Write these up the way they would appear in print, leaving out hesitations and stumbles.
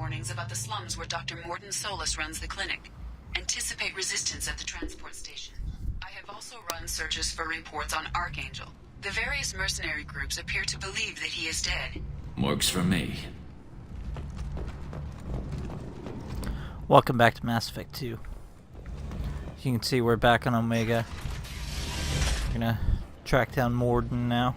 warnings about the slums where Dr. Mordin Solus runs the clinic. Anticipate resistance at the transport station. I have also run searches for reports on Archangel. The various mercenary groups appear to believe that he is dead. Works for me. Welcome back to Mass Effect 2. As you can see, we're back on Omega. We're gonna track down Mordin now.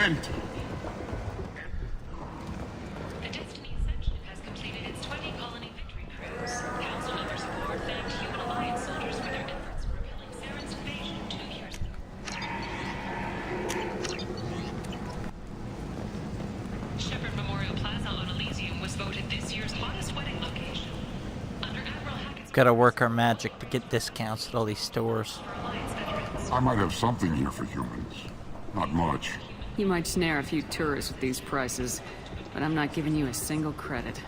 Kent! The Destiny Ascension has completed its 20-colony victory cruise. Council members aboard thanked Human Alliance soldiers for their efforts repelling Saren's invasion 2 years ago. Shepard Memorial Plaza on Elysium was voted this year's hottest wedding location. Under Admiral Hackett's... Gotta work our magic to get discounts at all these stores. I might have something here for humans. Not much. You might snare a few tourists with these prices, but I'm not giving you a single credit.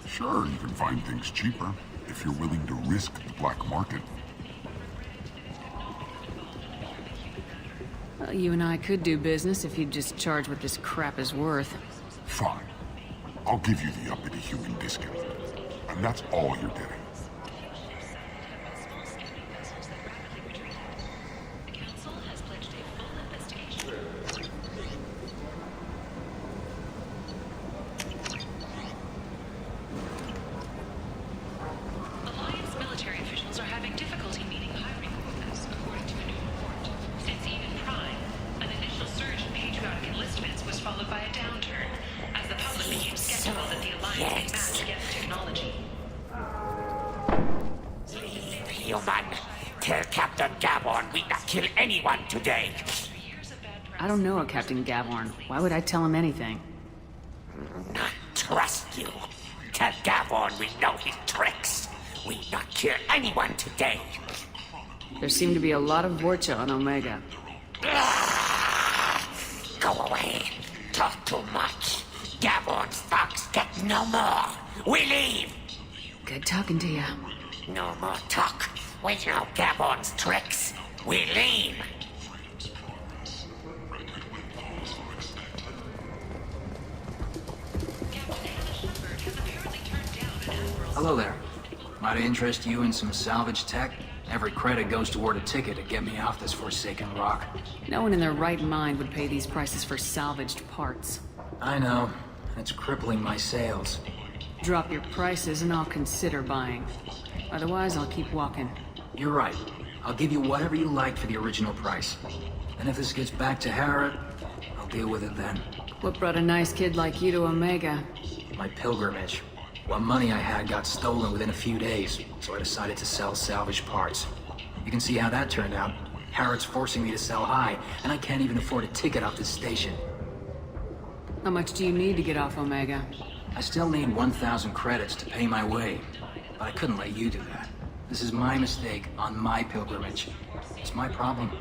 Sure, you can find things cheaper, if you're willing to risk the black market. Well, you and I could do business if you'd just charge what this crap is worth. Fine. I'll give you the uppity human discount. And that's all you're getting. Tell Captain Gaborn we not kill anyone today. I don't know a Captain Gaborn. Why would I tell him anything? Not trust you. Tell Gaborn we know his tricks. We not kill anyone today. There seem to be a lot of Vorcha on Omega. Go away. Talk too much. Gaborn's thugs get no more. We leave. Good talking to you. No more talk. We know Gaborn's tricks. We leave. Hello there. Might I interest you in some salvage tech? Every credit goes toward a ticket to get me off this forsaken rock. No one in their right mind would pay these prices for salvaged parts. I know. It's crippling my sales. Drop your prices and I'll consider buying. Otherwise, I'll keep walking. You're right. I'll give you whatever you like for the original price. And if this gets back to Harrod, I'll deal with it then. What brought a nice kid like you to Omega? My pilgrimage. What money I had got stolen within a few days, so I decided to sell salvaged parts. You can see how that turned out. Harrod's forcing me to sell high, and I can't even afford a ticket off this station. How much do you need to get off Omega? I still need 1,000 credits to pay my way, but I couldn't let you do that. This is my mistake on my pilgrimage. It's my problem.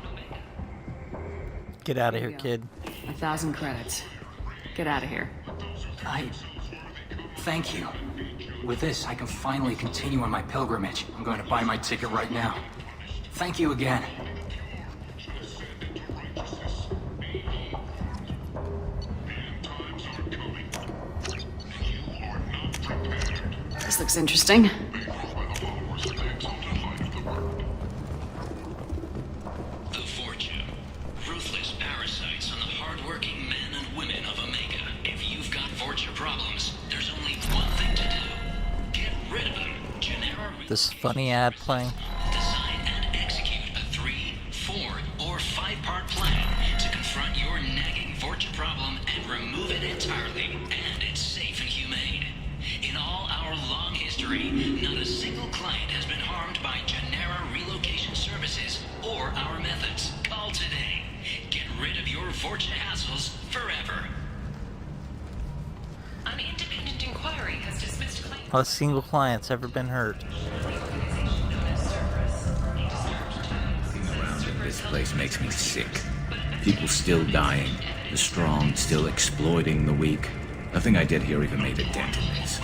Get out of here, kid. 1,000 credits. Get out of here. Thank you. With this, I can finally continue on my pilgrimage. I'm going to buy my ticket right now. Thank you again. This looks interesting. This funny ad playing. Design and execute a 3, 4, or 5-part plan to confront your nagging Vorcha problem and remove it entirely. And it's safe and humane. In all our long history, not a single client has been harmed by Genera relocation services or our methods. Call today. Get rid of your Vorcha hassles forever. An independent inquiry has dismissed claims. Not a single client's ever been hurt. this place makes me sick. People still dying, the strong still exploiting the weak. Nothing I did here even made a dent in this.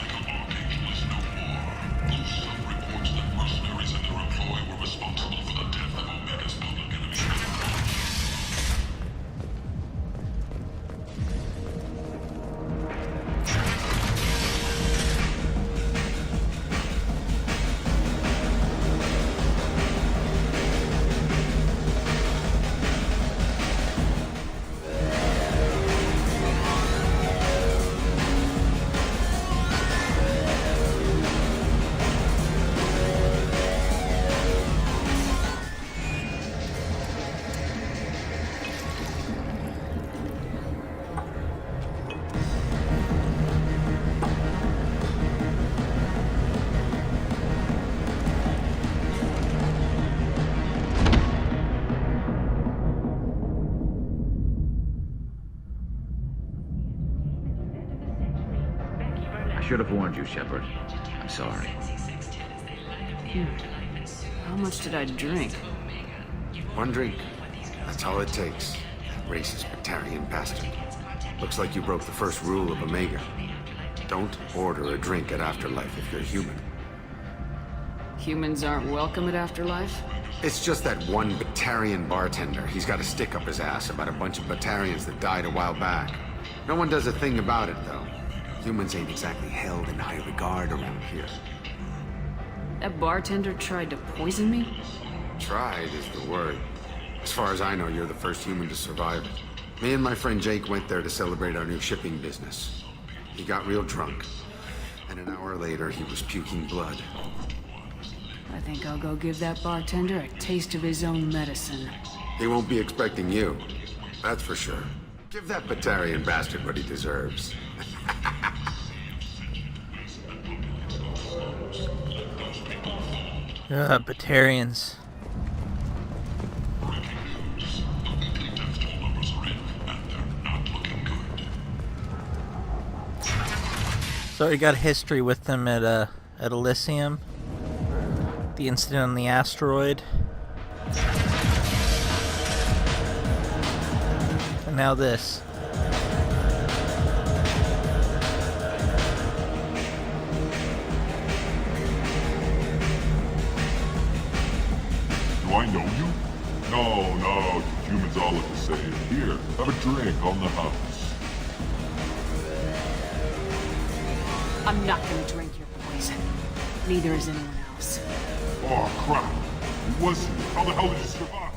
I should have warned you, Shepard. I'm sorry. How much did I drink? 1 drink. That's all it takes. That racist Batarian bastard. Looks like you broke the first rule of Omega. Don't order a drink at Afterlife if you're human. Humans aren't welcome at Afterlife? It's just that one Batarian bartender. He's got a stick up his ass about a bunch of Batarians that died a while back. No one does a thing about it, though. Humans ain't exactly held in high regard around here. That bartender tried to poison me? Tried is the word. As far as I know, you're the first human to survive it. Me and my friend Jake went there to celebrate our new shipping business. He got real drunk, and an hour later he was puking blood. I think I'll go give that bartender a taste of his own medicine. He won't be expecting you, that's for sure. Give that Batarian bastard what he deserves. Batarians. So we got a history with them at Elysium. The incident on the asteroid. And now this. Do I know you? No, you humans all look the same. Here, have a drink on the house. I'm not gonna drink your poison. Neither is anyone else. Oh, crap. It was you. How the hell did you survive?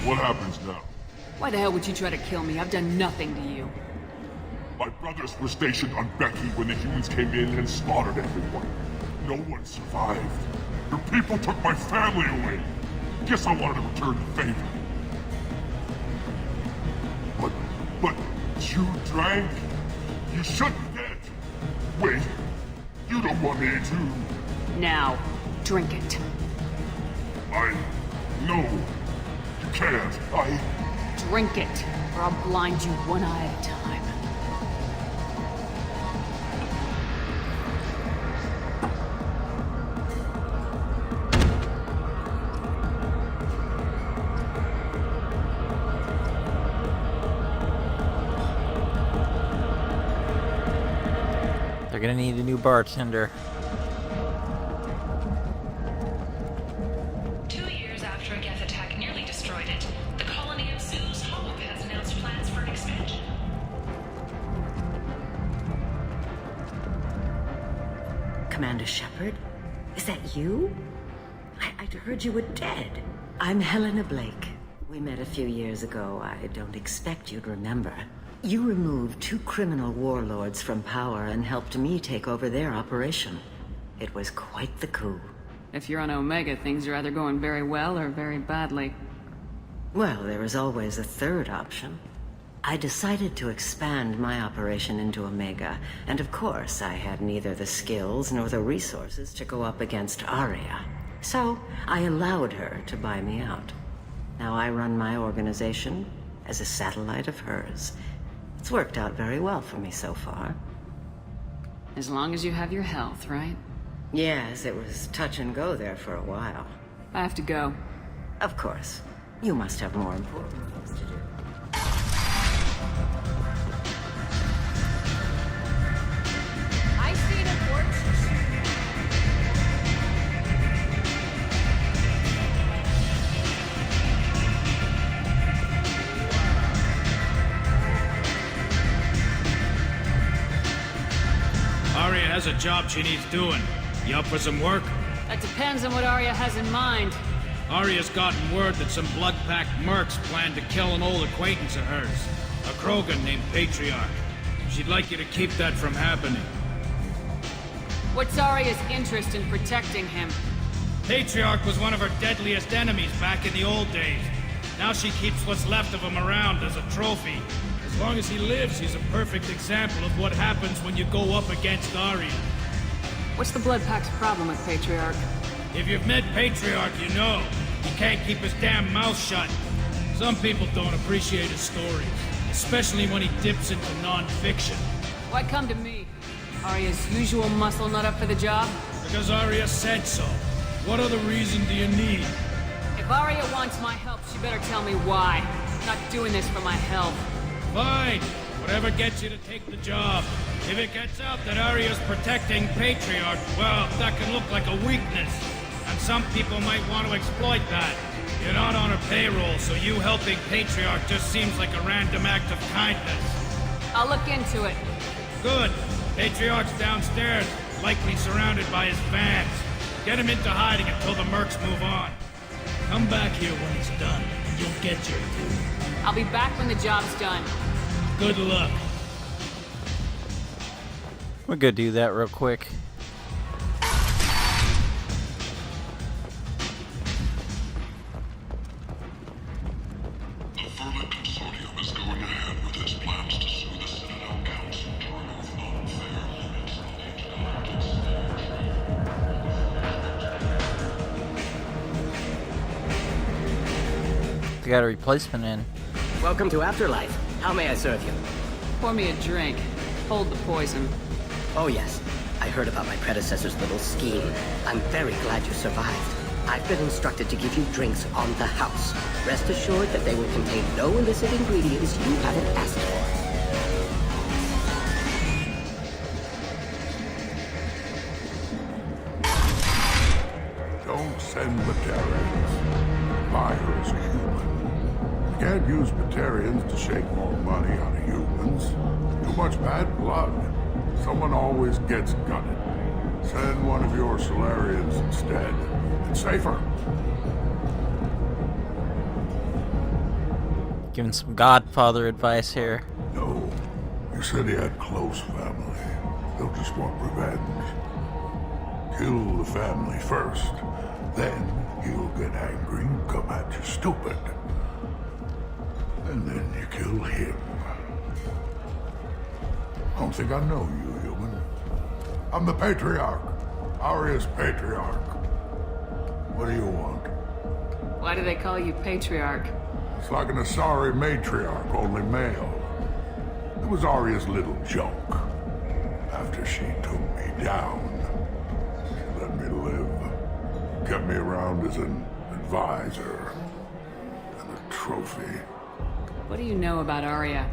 What happens now? Why the hell would you try to kill me? I've done nothing to you. My brothers were stationed on Becky when the humans came in and slaughtered everyone. No one survived. Your people took my family away. Guess I wanted to return the favor. But you drank? You should be dead. Wait, you don't want me to... Now, drink it. No, you can't. Drink it, or I'll blind you one eye at a time. They're gonna need a new bartender. 2 years after a Geth attack nearly destroyed it, the colony of Zeus Hope has announced plans for an expansion. Commander Shepard? Is that you? I'd heard you were dead. I'm Helena Blake. We met a few years ago. I don't expect you'd remember. You removed 2 criminal warlords from power and helped me take over their operation. It was quite the coup. If you're on Omega, things are either going very well or very badly. Well, there is always a third option. I decided to expand my operation into Omega, and of course I had neither the skills nor the resources to go up against Aria. So I allowed her to buy me out. Now I run my organization as a satellite of hers. It's worked out very well for me so far. As long as you have your health, right? Yes, it was touch and go there for a while. I have to go. Of course. You must have more important things to do. I see an important. Arya has a job she needs doing. You up for some work? That depends on what Arya has in mind. Arya's gotten word that some blood-packed mercs plan to kill an old acquaintance of hers. A Krogan named Patriarch. She'd like you to keep that from happening. What's Arya's interest in protecting him? Patriarch was one of her deadliest enemies back in the old days. Now she keeps what's left of him around as a trophy. As long as he lives, he's a perfect example of what happens when you go up against Arya. What's the Blood Pack's problem with Patriarch? If you've met Patriarch, you know. He can't keep his damn mouth shut. Some people don't appreciate his stories, especially when he dips into non-fiction. Why come to me? Arya's usual muscle not up for the job? Because Arya said so. What other reason do you need? If Arya wants my help, she better tell me why. I'm not doing this for my health. Fine. Whatever gets you to take the job. If it gets out that Arya's protecting Patriarch, well, that can look like a weakness. And some people might want to exploit that. You're not on her payroll, so you helping Patriarch just seems like a random act of kindness. I'll look into it. Good. Patriarch's downstairs, likely surrounded by his fans. Get him into hiding until the mercs move on. Come back here when it's done, and you'll get your due. I'll be back when the job's done. Good luck. We're gonna do that real quick. The Vermin Consortium is going ahead with its plans to sue the Citadel Council to remove unfair limits on the They got a replacement in. Welcome to Afterlife. How may I serve you? Pour me a drink. Hold the poison. Oh yes, I heard about my predecessor's little scheme. I'm very glad you survived. I've been instructed to give you drinks on the house. Rest assured that they will contain no illicit ingredients you haven't asked for. Don't send Batarians. Liars human. You can't use Batarians to shake more money out of humans. Too much bad blood. Someone always gets gutted. Send one of your Solarians instead. It's safer. Giving some Godfather advice here. No. You said he had close family. They'll just want revenge. Kill the family first. Then he'll get angry and come at you stupid. And then you kill him. I don't think I know you, human. I'm the Patriarch. Arya's Patriarch. What do you want? Why do they call you Patriarch? It's like an Asari matriarch, only male. It was Arya's little joke. After she took me down, she let me live. Kept me around as an advisor and a trophy. What do you know about Arya?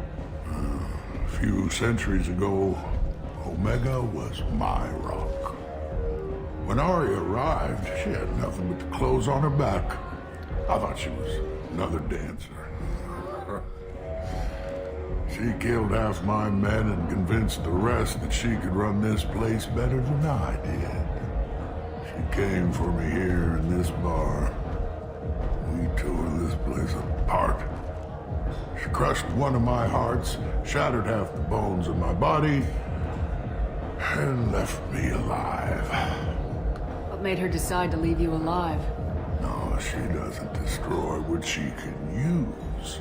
A few centuries ago, Omega was my rock. When Arya arrived, she had nothing but the clothes on her back. I thought she was another dancer. She killed half my men and convinced the rest that she could run this place better than I did. She came for me here in this bar. We tore this place apart. She crushed one of my hearts, shattered half the bones of my body, and left me alive. What made her decide to leave you alive? No, she doesn't destroy what she can use.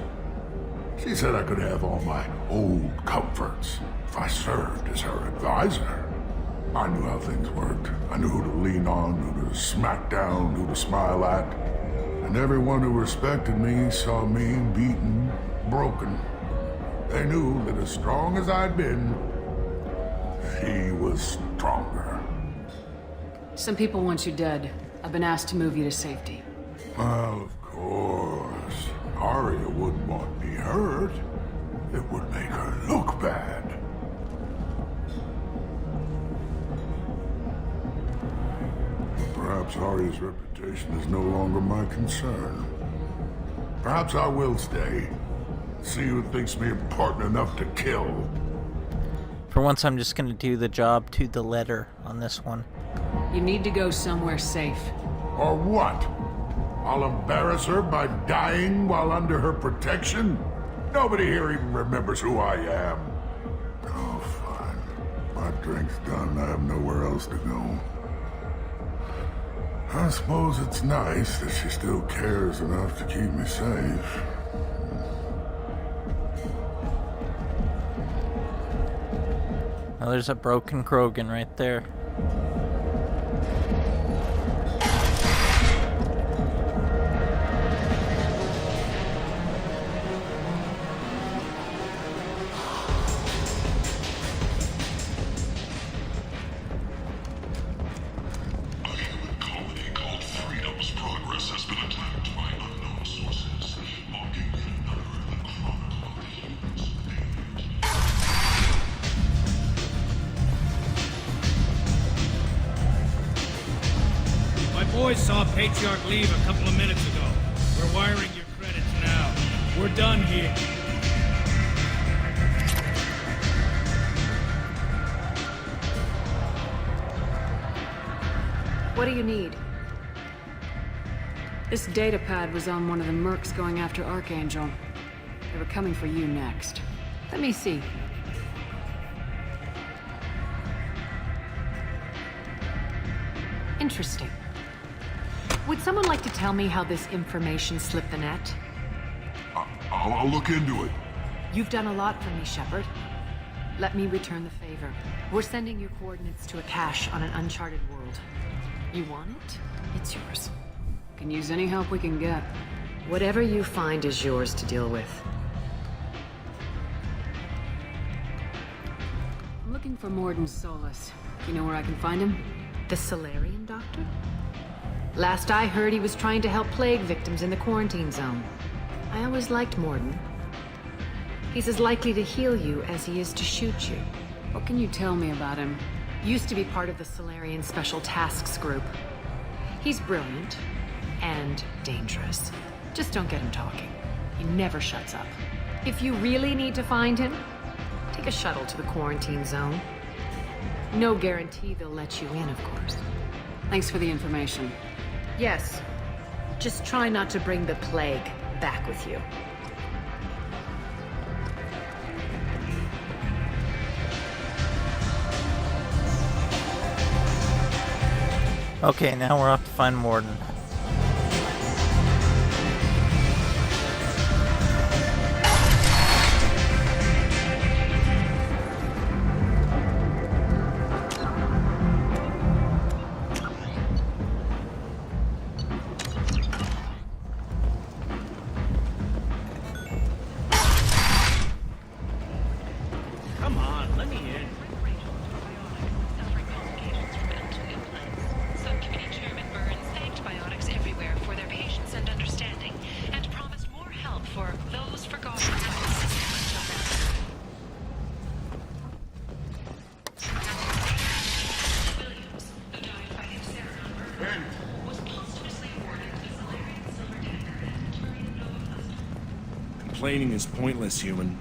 She said I could have all my old comforts if I served as her advisor. I knew how things worked. I knew who to lean on, who to smack down, who to smile at. And everyone who respected me saw me beaten, broken. They knew that as strong as I'd been, she was stronger. Some people want you dead. I've been asked to move you to safety. Well, of course. Arya's reputation is no longer my concern. Perhaps I will stay. See who thinks me important enough to kill. For once, I'm just gonna do the job to the letter on this one. You need to go somewhere safe. Or what? I'll embarrass her by dying while under her protection? Nobody here even remembers who I am. Oh, fine. My drink's done. I have nowhere else to go. I suppose it's nice that she still cares enough to keep me safe. Oh, there's a broken Krogan right there. Boys saw Patriarch leave a couple of minutes ago. We're wiring your credits now. We're done here. What do you need? This data pad was on one of the mercs going after Archangel. They were coming for you next. Let me see. Interesting. Would someone like to tell me how this information slipped the net? I'll look into it. You've done a lot for me, Shepard. Let me return the favor. We're sending your coordinates to a cache on an uncharted world. You want it? It's yours. Can use any help we can get. Whatever you find is yours to deal with. I'm looking for Mordin Solus. You know where I can find him? The Solarian doctor? Last I heard, he was trying to help plague victims in the quarantine zone. I always liked Mordin. He's as likely to heal you as he is to shoot you. What can you tell me about him? Used to be part of the Solarian Special Tasks Group. He's brilliant and dangerous. Just don't get him talking. He never shuts up. If you really need to find him, take a shuttle to the quarantine zone. No guarantee they'll let you in, of course. Thanks for the information. Yes. Just try not to bring the plague back with you. Okay, now we're off to find Mordin. Complaining is pointless, human.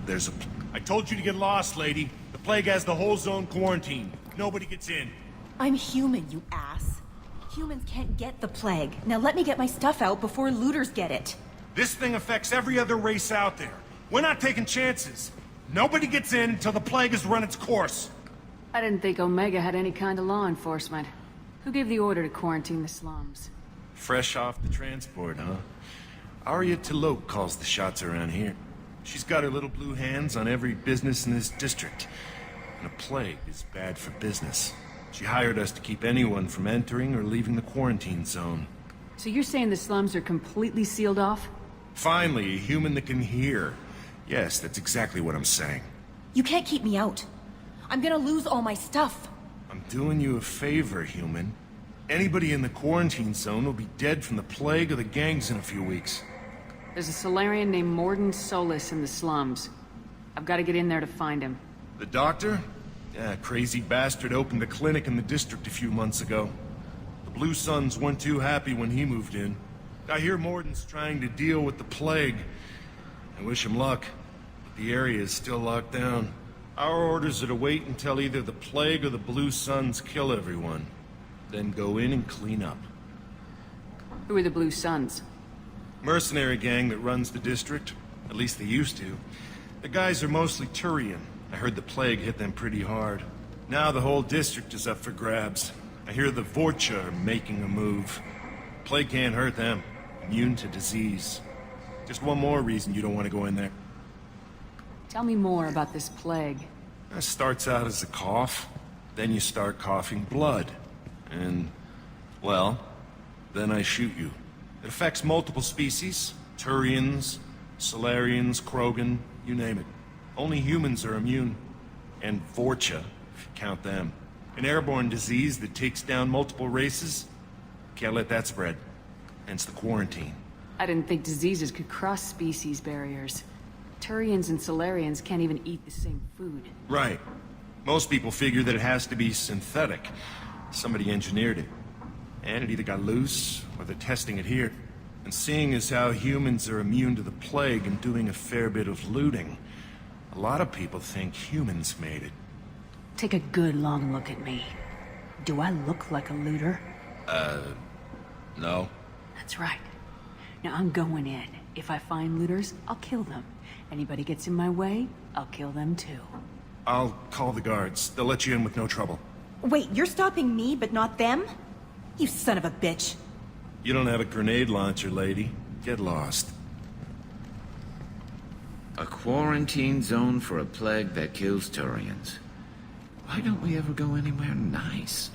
I told you to get lost, lady. The plague has the whole zone quarantined. Nobody gets in. I'm human, you ass. Humans can't get the plague. Now let me get my stuff out before looters get it. This thing affects every other race out there. We're not taking chances. Nobody gets in until the plague has run its course. I didn't think Omega had any kind of law enforcement. Who gave the order to quarantine the slums? Fresh off the transport, huh? Arya T'Loak calls the shots around here. She's got her little blue hands on every business in this district. And a plague is bad for business. She hired us to keep anyone from entering or leaving the quarantine zone. So you're saying the slums are completely sealed off? Finally, a human that can hear. Yes, that's exactly what I'm saying. You can't keep me out. I'm gonna lose all my stuff. I'm doing you a favor, human. Anybody in the quarantine zone will be dead from the plague or the gangs in a few weeks. There's a Solarian named Mordin Solus in the slums. I've got to get in there to find him. The doctor? Yeah, crazy bastard opened a clinic in the district a few months ago. The Blue Suns weren't too happy when he moved in. I hear Mordin's trying to deal with the plague. I wish him luck, but the area is still locked down. Our orders are to wait until either the plague or the Blue Suns kill everyone. Then go in and clean up. Who are the Blue Suns? Mercenary gang that runs the district. At least they used to. The guys are mostly Turian. I heard the plague hit them pretty hard. Now the whole district is up for grabs. I hear the Vorcha are making a move. Plague can't hurt them. Immune to disease. Just one more reason you don't want to go in there. Tell me more about this plague. It starts out as a cough. Then you start coughing blood. And, well, then I shoot you. It affects multiple species. Turians, Solarians, Krogan, you name it. Only humans are immune. And Vorcha, if you count them. An airborne disease that takes down multiple races. Can't let that spread. Hence the quarantine. I didn't think diseases could cross species barriers. Turians and Solarians can't even eat the same food. Right. Most people figure that it has to be synthetic. Somebody engineered it. And it either got loose, or they're testing it here. And seeing as how humans are immune to the plague and doing a fair bit of looting, a lot of people think humans made it. Take a good long look at me. Do I look like a looter? No. That's right. Now I'm going in. If I find looters, I'll kill them. Anybody gets in my way, I'll kill them too. I'll call the guards. They'll let you in with no trouble. Wait, you're stopping me, but not them? You son of a bitch. You don't have a grenade launcher, lady. Get lost. A quarantine zone for a plague that kills Turians. Why don't we ever go anywhere nice?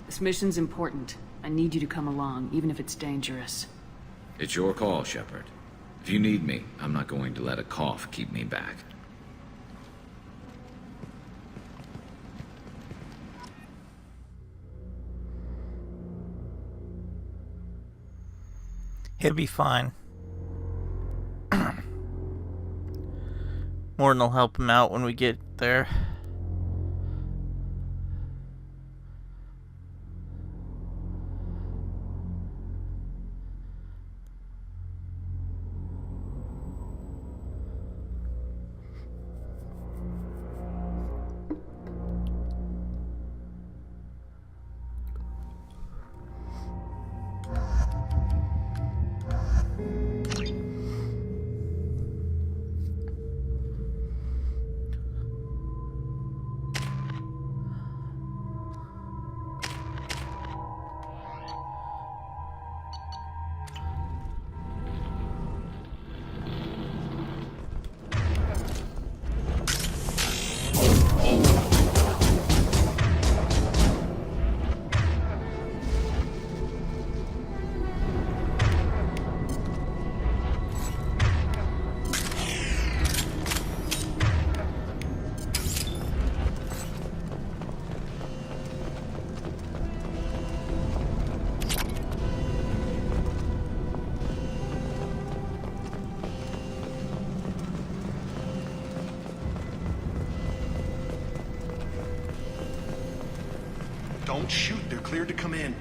This mission's important. I need you to come along, even if it's dangerous. It's your call, Shepard. If you need me, I'm not going to let a cough keep me back. He'll be fine. Mordin will help him out when we get there. Don't shoot. They're cleared to come in.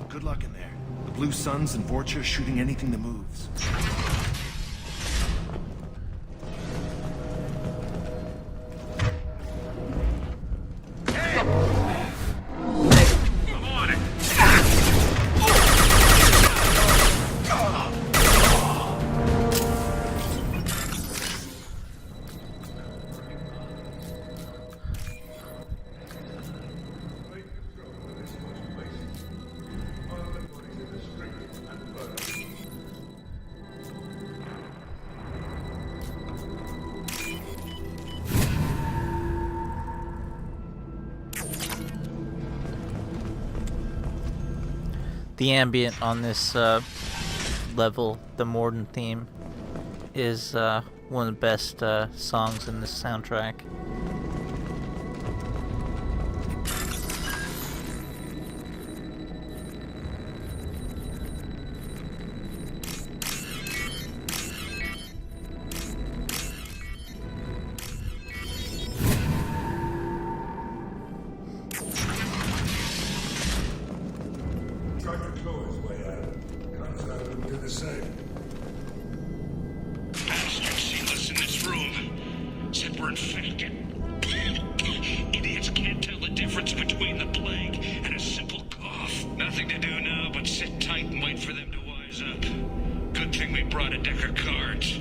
Good luck in there. The Blue Suns and Vorcha are shooting anything that moves. The ambient on this level, the Mordin theme, is one of the best songs in this soundtrack. tried to blow his way out. Turns out he'll do the same. Bastards seen us in this room. Said we're infected. Idiots can't tell the difference between the plague and a simple cough. Nothing to do now but sit tight and wait for them to wise up. Good thing we brought a deck of cards.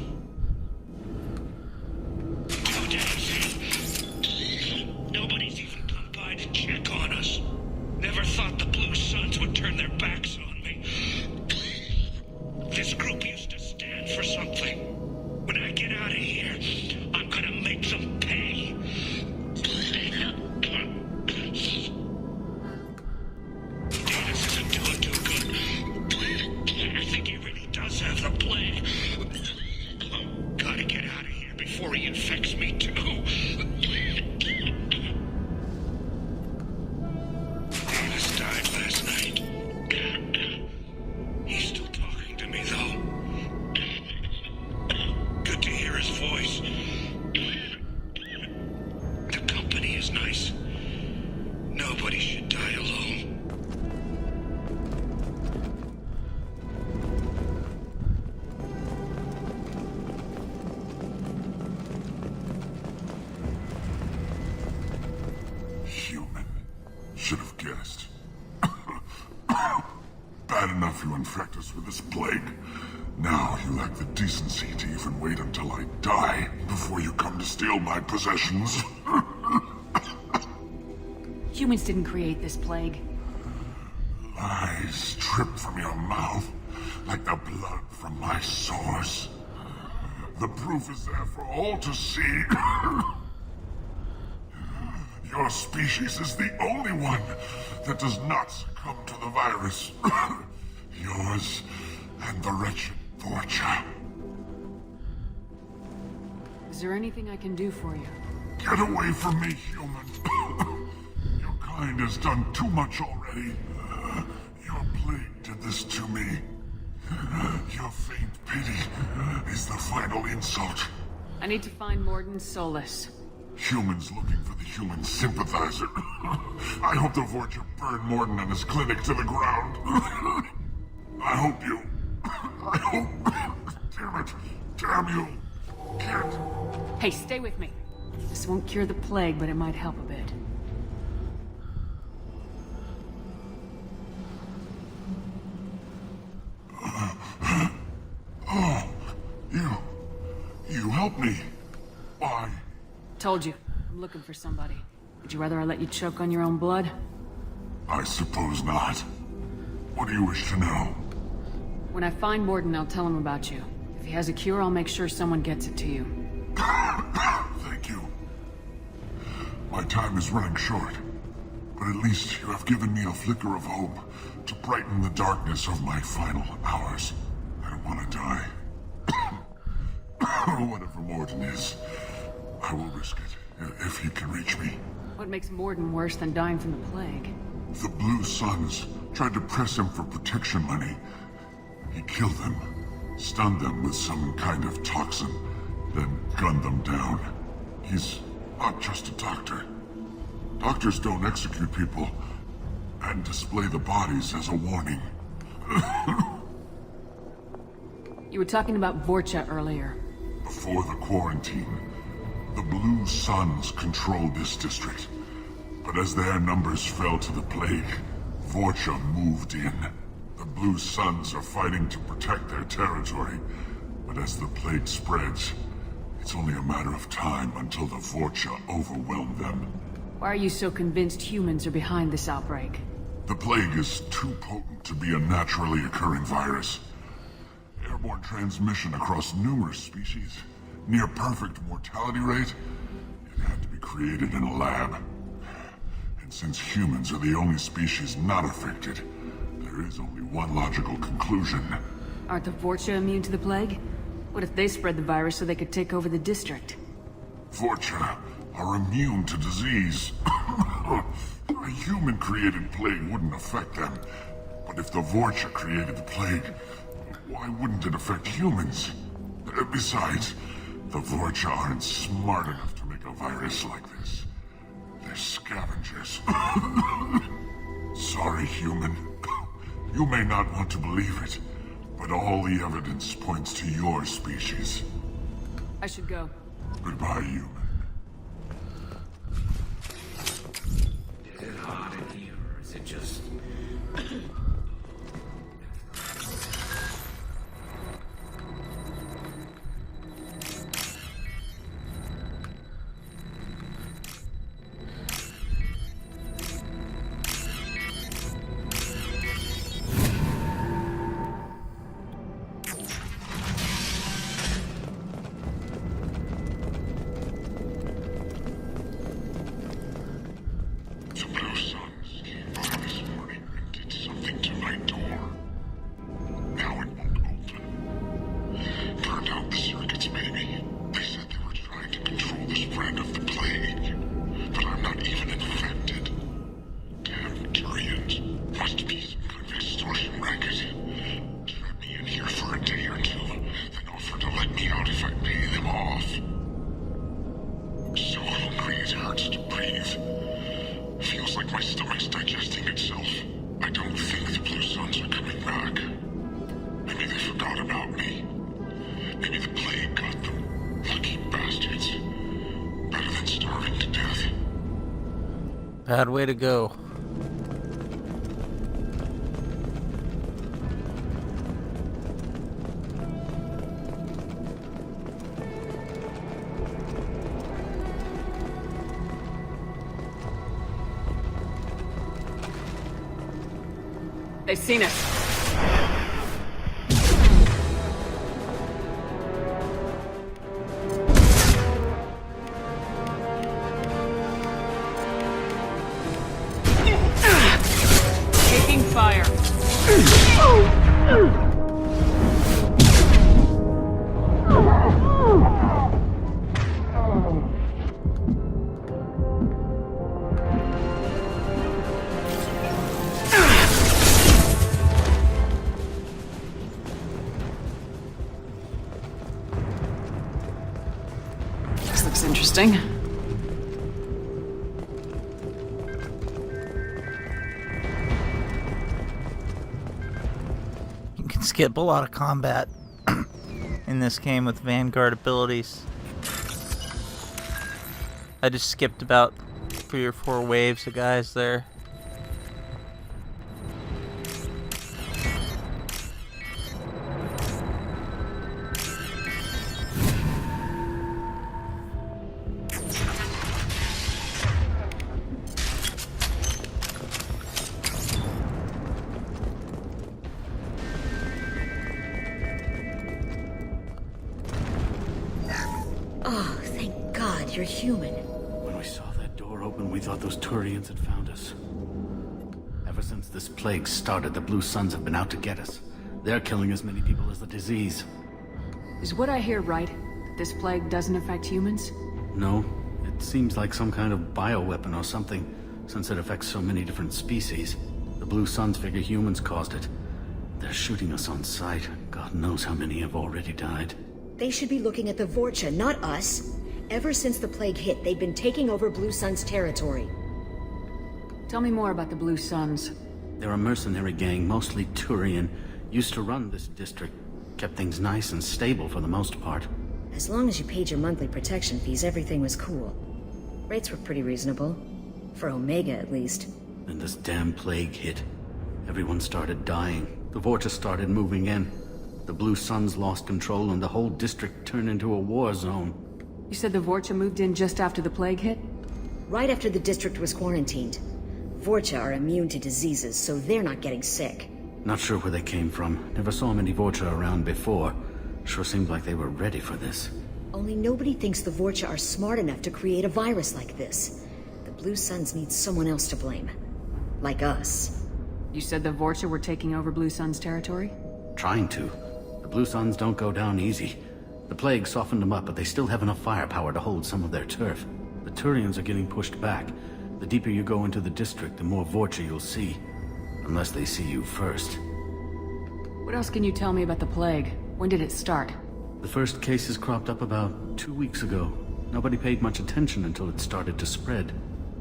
2 days. Nobody's even come by to check on us. Never thought the Blue Suns would turn their backs on me. This group used to stand for something. When I get out of here, I'm gonna make them pay. Davis isn't doing too good. I think he really does have the plague. Gotta get out of here before he infects me too. Davis died last night. He's still talking to me though. Good to hear his voice. The company is nice. Nobody should die alone. Human. Should have guessed. Bad enough you infect us with this plague. Now you lack the decency to even wait until I die before you come to steal my possessions. Humans didn't create this plague. Lies drip from your mouth like the blood from my sores. The proof is there for all to see. Your species is the only one that does not succumb to the virus. Yours and the wretched Vorcha. Is there anything I can do for you? Get away from me, human. Your kind has done too much already. Your plague did this to me. Your faint pity is the final insult. I need to find Mordin Solus. Humans looking for the human sympathizer. I hope the Vorcha burn Mordin and his clinic to the ground. I hope you... I hope... Damn it. Damn you. Can't... Hey, stay with me. This won't cure the plague, but it might help a bit. Oh, you helped me. Why? Told you. I'm looking for somebody. Would you rather I let you choke on your own blood? I suppose not. What do you wish to know? When I find Mordin, I'll tell him about you. If he has a cure, I'll make sure someone gets it to you. Thank you. My time is running short, but at least you have given me a flicker of hope to brighten the darkness of my final hours. I don't want to die. Whatever Mordin is, I will risk it if he can reach me. What makes Mordin worse than dying from the plague? The Blue Suns tried to press him for protection money. He killed them, stunned them with some kind of toxin, then gunned them down. He's not just a doctor. Doctors don't execute people and display the bodies as a warning. You were talking about Vorcha earlier. Before the quarantine, the Blue Suns controlled this district. But as their numbers fell to the plague, Vorcha moved in. The Blue Suns are fighting to protect their territory, but as the plague spreads, it's only a matter of time until the Vorcha overwhelm them. Why are you so convinced humans are behind this outbreak? The plague is too potent to be a naturally occurring virus. Airborne transmission across numerous species, near perfect mortality rate. It had to be created in a lab. And since humans are the only species not affected, there is only one logical conclusion. Aren't the Vorcha immune to the plague? What if they spread the virus so they could take over the district? Vorcha are immune to disease. A human-created plague wouldn't affect them. But if the Vorcha created the plague, why wouldn't it affect humans? Besides, the Vorcha aren't smart enough to make a virus like this. They're scavengers. Sorry, human. You may not want to believe it, but all the evidence points to your species. I should go. Goodbye, human. Is it hot in here, or is it just... The Blue Suns came by this morning and did something to my door. Now it won't open. Turned out the circuits, maybe. They said they were trying to control the spread of the plague. But I'm not even infected. Damn Turians. Must be some kind of extortion racket. Trap me in here for a day or two, then offer to let me out if I pay them off. So hungry it hurts to breathe. Feels like my stomach's digesting itself. I don't think the Blue Suns are coming back. Maybe they forgot about me. Maybe the plague got them. Lucky bastards. Better than starving to death. Bad way to go. They've seen us. Taking fire. This looks interesting. You can skip a lot of combat in this game with Vanguard abilities. I just skipped about 3 or 4 waves of guys there. Oh, thank God you're human. When we saw that door open, we thought those Turians had found us. Ever since this plague started, the Blue Suns have been out to get us. They're killing as many people as the disease. Is what I hear right? That this plague doesn't affect humans? No, it seems like some kind of bioweapon or something, since it affects so many different species. The Blue Suns figure humans caused it. They're shooting us on sight. God knows how many have already died. They should be looking at the Vorcha, not us. Ever since the plague hit, they've been taking over Blue Sun's territory. Tell me more about the Blue Suns. They're a mercenary gang, mostly Turian. Used to run this district. Kept things nice and stable for the most part. As long as you paid your monthly protection fees, everything was cool. Rates were pretty reasonable. For Omega, at least. Then this damn plague hit. Everyone started dying. The Vorcha started moving in. The Blue Suns lost control and the whole district turned into a war zone. You said the Vorcha moved in just after the plague hit? Right after the district was quarantined. Vorcha are immune to diseases, so they're not getting sick. Not sure where they came from. Never saw many Vorcha around before. Sure seemed like they were ready for this. Only nobody thinks the Vorcha are smart enough to create a virus like this. The Blue Suns need someone else to blame. Like us. You said the Vorcha were taking over Blue Sun's territory? Trying to. The Blue Suns don't go down easy. The plague softened them up, but they still have enough firepower to hold some of their turf. The Turians are getting pushed back. The deeper you go into the district, the more Vorcha you'll see. Unless they see you first. What else can you tell me about the plague? When did it start? The first cases cropped up about 2 weeks ago. Nobody paid much attention until it started to spread.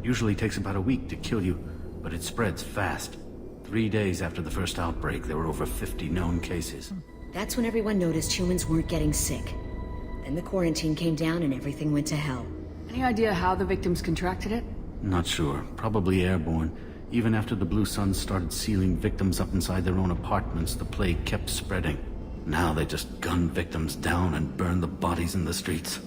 Usually takes about a week to kill you, but it spreads fast. The 3 days after the first outbreak, there were over 50 known cases. That's when everyone noticed humans weren't getting sick. Then the quarantine came down and everything went to hell. Any idea how the victims contracted it? Not sure. Probably airborne. Even after the Blue Suns started sealing victims up inside their own apartments, the plague kept spreading. Now they just gun victims down and burn the bodies in the streets.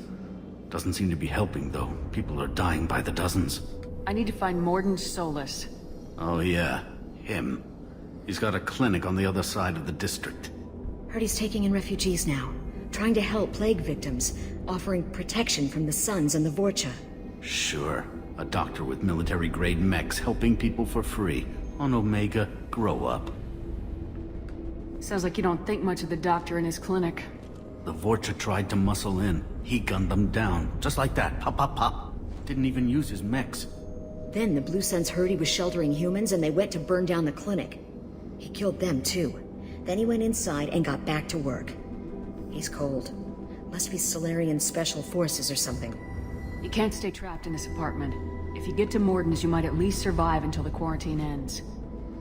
Doesn't seem to be helping, though. People are dying by the dozens. I need to find Mordin Solus. Oh yeah, him. He's got a clinic on the other side of the district. Heard he's taking in refugees now, trying to help plague victims, offering protection from the Suns and the Vorcha. Sure. A doctor with military-grade mechs helping people for free. On Omega, grow up. Sounds like you don't think much of the doctor in his clinic. The Vorcha tried to muscle in. He gunned them down. Just like that. Pop, pop, pop. Didn't even use his mechs. Then the Blue Suns heard he was sheltering humans and they went to burn down the clinic. He killed them too. Then he went inside and got back to work. He's cold. Must be Solarian Special Forces or something. You can't stay trapped in this apartment. If you get to Mordin's, you might at least survive until the quarantine ends.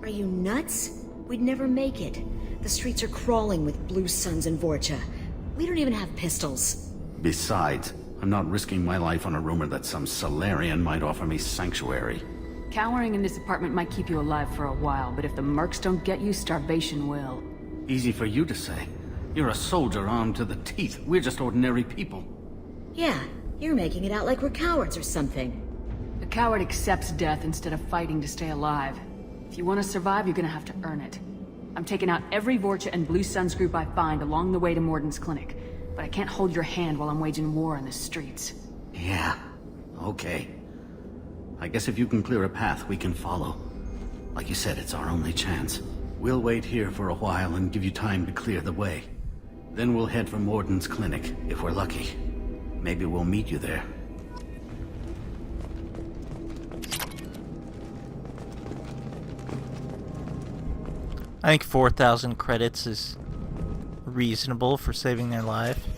Are you nuts? We'd never make it. The streets are crawling with Blue Suns and Vorcha. We don't even have pistols. Besides, I'm not risking my life on a rumor that some Solarian might offer me sanctuary. Cowering in this apartment might keep you alive for a while, but if the mercs don't get you, starvation will. Easy for you to say. You're a soldier armed to the teeth. We're just ordinary people. Yeah, you're making it out like we're cowards or something. A coward accepts death instead of fighting to stay alive. If you want to survive, you're gonna have to earn it. I'm taking out every Vorcha and Blue Suns group I find along the way to Mordin's clinic, but I can't hold your hand while I'm waging war in the streets. Yeah, okay. I guess if you can clear a path, we can follow. Like you said, it's our only chance. We'll wait here for a while and give you time to clear the way. Then we'll head for Mordin's clinic, if we're lucky. Maybe we'll meet you there. I think 4,000 credits is reasonable for saving their life.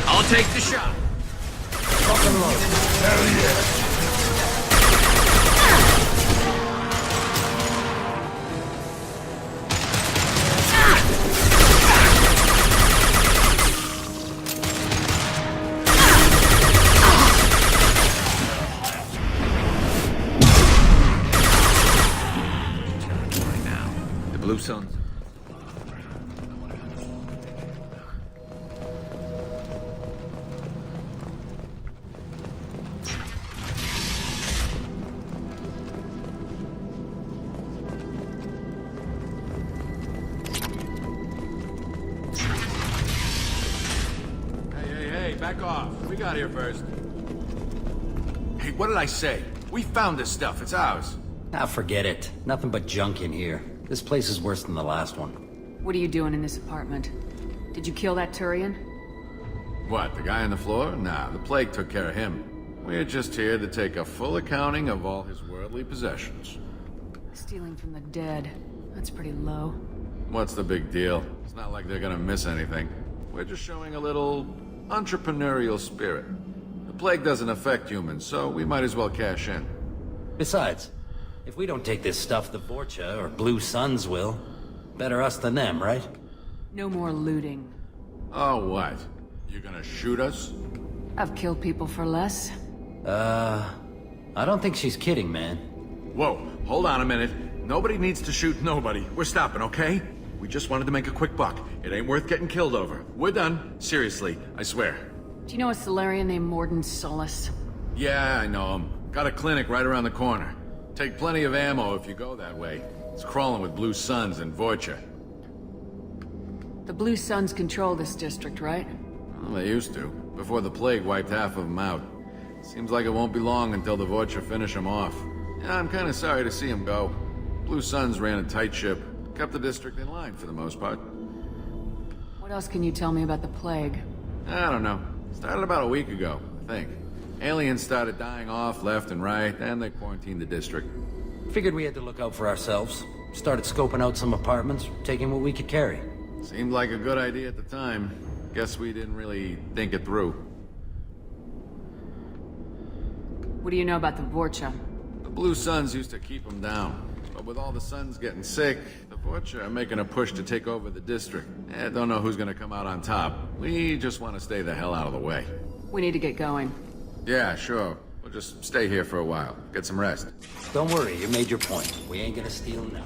I'll take the shot. Fucking love it. Hell yeah. The Blue Suns. Hey, back off. We got here first. Hey, what did I say? We found this stuff. It's ours. Now forget it. Nothing but junk in here. This place is worse than the last one. What are you doing in this apartment? Did you kill that Turian? What, the guy on the floor? Nah, the plague took care of him. We're just here to take a full accounting of all his worldly possessions. Stealing from the dead. That's pretty low. What's the big deal? It's not like they're gonna miss anything. We're just showing a little entrepreneurial spirit. The plague doesn't affect humans, so we might as well cash in. Besides, if we don't take this stuff, the Vorcha or Blue Suns will. Better us than them, right? No more looting. Oh, what? You gonna shoot us? I've killed people for less. I don't think she's kidding, man. Whoa, hold on a minute. Nobody needs to shoot nobody. We're stopping, okay? We just wanted to make a quick buck. It ain't worth getting killed over. We're done. Seriously, I swear. Do you know a Solarian named Mordin Solus? Yeah, I know him. Got a clinic right around the corner. Take plenty of ammo if you go that way. It's crawling with Blue Suns and Vorcha. The Blue Suns control this district, right? Well, they used to, before the plague wiped half of them out. Seems like it won't be long until the Vorcha finish them off. Yeah, I'm kinda sorry to see them go. Blue Suns ran a tight ship, kept the district in line for the most part. What else can you tell me about the plague? I don't know. Started about a week ago, I think. Aliens started dying off left and right, and they quarantined the district. Figured we had to look out for ourselves. Started scoping out some apartments, taking what we could carry. Seemed like a good idea at the time. Guess we didn't really think it through. What do you know about the Vorcha? The Blue Suns used to keep them down. But with all the Suns getting sick, the Vorcha are making a push to take over the district. Don't know who's gonna come out on top. We just want to stay the hell out of the way. We need to get going. Yeah, sure. We'll just stay here for a while. Get some rest. Don't worry, you made your point. We ain't gonna steal now.